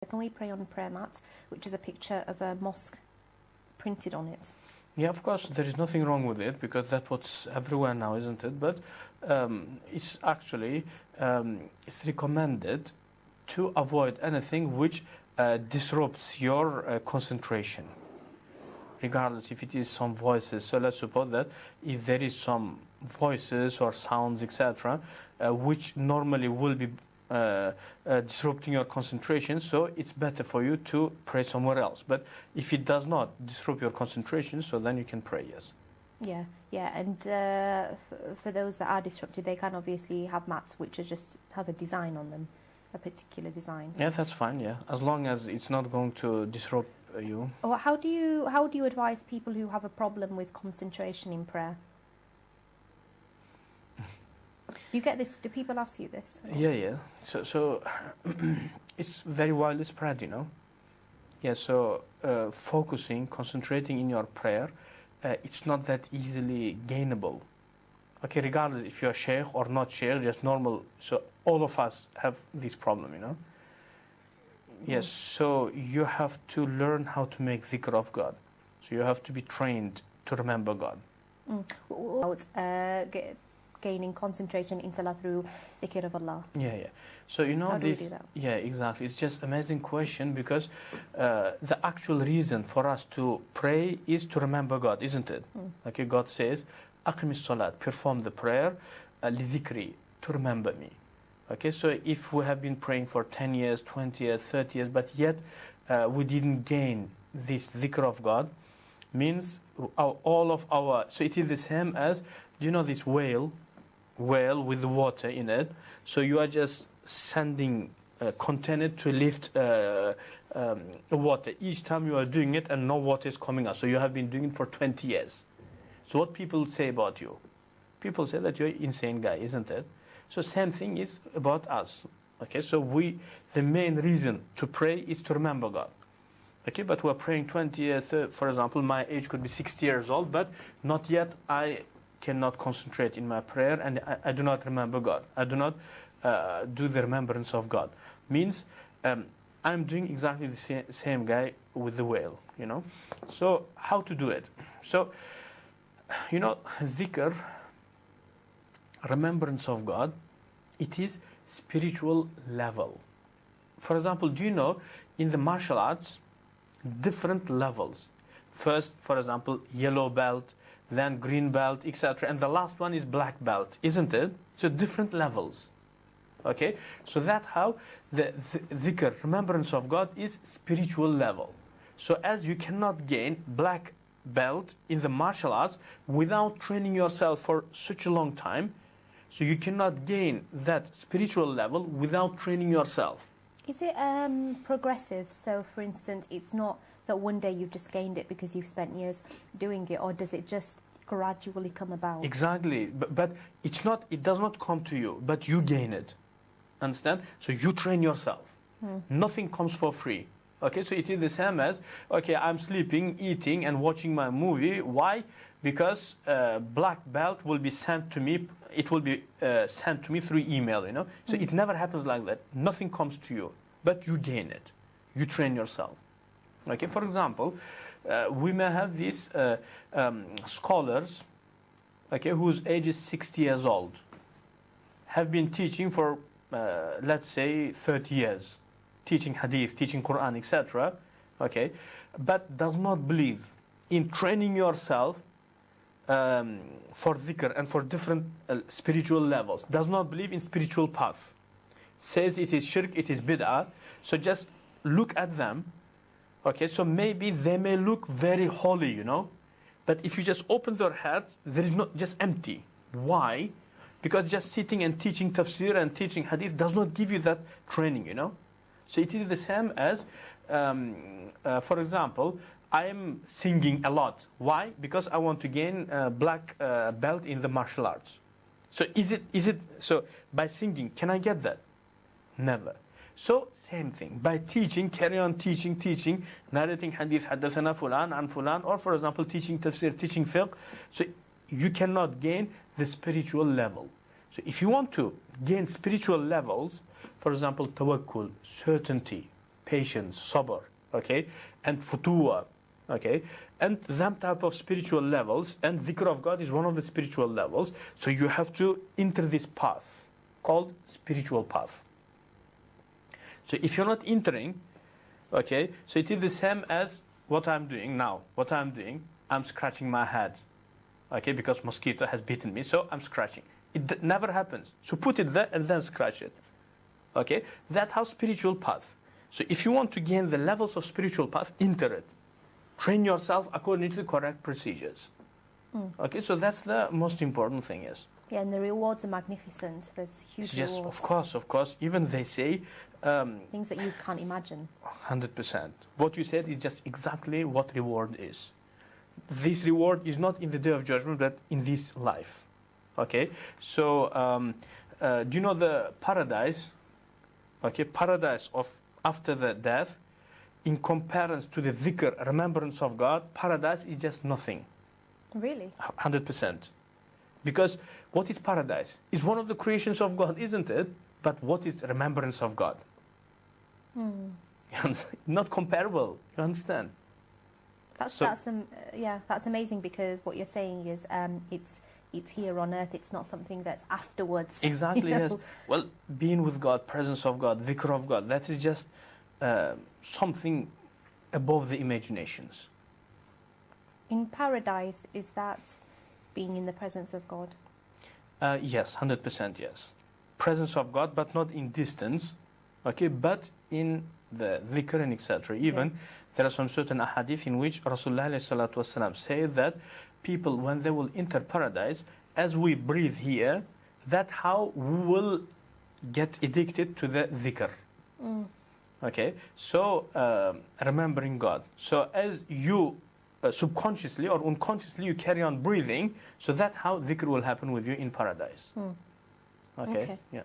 Can we pray on a prayer mat, which is a picture of a mosque printed on it? Yeah, of course, there is nothing wrong with it, because that's what's everywhere now, isn't it? But it's actually it's recommended to avoid anything which disrupts your concentration, regardless if it is some voices. So let's suppose that if there is some voices or sounds, etc., which normally will be disrupting your concentration, so it's better for you to pray somewhere else. But if it does not disrupt your concentration, so then you can pray, yes. Yeah, and for those that are disrupted, they can obviously have mats which are just have a design on them, a particular design. Yeah, that's fine, yeah, as long as it's not going to disrupt you. Or how do you advise people who have a problem with concentration in prayer? You get this? Do people ask you this? Yeah. So it's very widely spread, you know. Yeah. So focusing, concentrating in your prayer, it's not that easily gainable. Okay, regardless if you're sheikh or not sheikh, just normal. So all of us have this problem, you know. Yes. So you have to learn how to make dhikr of God. So you have to be trained to remember God. Gaining concentration in salah through dhikr of Allah. Yeah. So you know how this. Do we do that? Yeah, exactly. It's just amazing question, because the actual reason for us to pray is to remember God, isn't it? Okay, God says, "Aqim salat," perform the prayer, lidhikri, to remember me. Okay, so if we have been praying for 10 years, 20 years, 30 years, but yet we didn't gain this dhikr of God, means all of our. So it is the same as, do you know this whale with the water in it? So you are just sending a container to lift water. Each time you are doing it and no water is coming out. So you have been doing it for 20 years. So what people say about you? People say that you're an insane guy, isn't it? So same thing is about us. Okay, so the main reason to pray is to remember God. Okay, but we're praying 20 years, for example, my age could be 60 years old, but not yet I cannot concentrate in my prayer, and I do not remember God. I do not do the remembrance of God. Means I'm doing exactly the same guy with the whale, you know. So how to do it? So, you know, dhikr, remembrance of God, it is spiritual level. For example, do you know in the martial arts, different levels? First, for example, yellow belt, then green belt, etc. And the last one is black belt, isn't it? So different levels. Okay, so that's how the dhikr, remembrance of God, is spiritual level. So as you cannot gain black belt in the martial arts without training yourself for such a long time, so you cannot gain that spiritual level without training yourself. Is it progressive? So, for instance, it's not that one day you've just gained it because you've spent years doing it, or does it just gradually come about? Exactly, but it's not. It does not come to you, but you gain it. Understand? So you train yourself. Nothing comes for free. Okay, so it is the same as, okay, I'm sleeping, eating, and watching my movie. Why? Because black belt will be sent to me. It will be sent to me through email, you know. So it never happens like that. Nothing comes to you, but you gain it. You train yourself. Okay, for example, we may have these scholars, okay, whose age is 60 years old, have been teaching for, let's say, 30 years, teaching hadith, teaching Quran, etc. Okay, but does not believe in training yourself for dhikr and for different spiritual levels. Does not believe in spiritual path. Says it is shirk, it is bid'ah. So just look at them. Okay, so maybe they may look very holy, you know, but if you just open their hearts, there is not, just empty. Why? Because just sitting and teaching tafsir and teaching hadith does not give you that training, you know. So it is the same as, for example, I am singing a lot. Why? Because I want to gain a black belt in the martial arts. So is it so by singing, can I get that? Never. So same thing, by teaching, carry on teaching, narrating hadith, haddathana fulan an fulan, or for example teaching tafsir, teaching fiqh, so you cannot gain the spiritual level. So if you want to gain spiritual levels, for example tawakkul, certainty, patience, sabr, okay, and futuwa, okay, and them type of spiritual levels, and dhikr of God is one of the spiritual levels. So you have to enter this path called spiritual path. So if you're not entering, okay, so it is the same as what I'm doing now. What I'm doing, I'm scratching my head, okay, because mosquito has bitten me, so I'm scratching. It never happens. So put it there and then scratch it, okay. That's how spiritual path. So if you want to gain the levels of spiritual path, enter it. Train yourself according to the correct procedures. Okay, so that's the most important thing, yes. Yeah, and the rewards are magnificent. There's huge Yes, rewards. of course. Even they say... things that you can't imagine. 100%. What you said is just exactly what reward is. This reward is not in the day of judgment, but in this life. Okay, so do you know the paradise? Okay, paradise of after the death, in comparison to the dhikr, remembrance of God, paradise is just nothing. Really? 100%. Because what is paradise? It's one of the creations of God, isn't it? But what is remembrance of God? Not comparable. You understand? That's amazing, because what you're saying is it's here on earth. It's not something that's afterwards. Exactly. You know? Yes. Well, being with God, presence of God, dhikr of God, that is just something above the imaginations. In paradise, is that being in the presence of God? Yes, 100% yes. Presence of God, but not in distance, okay, but in the dhikr and etc. Even there are some certain ahadith in which Rasulullah say that people, when they will enter paradise, as we breathe here, that how we will get addicted to the dhikr. Okay, so remembering God. So as you subconsciously or unconsciously you carry on breathing, so that's how dhikr will happen with you in paradise. Okay. Yeah.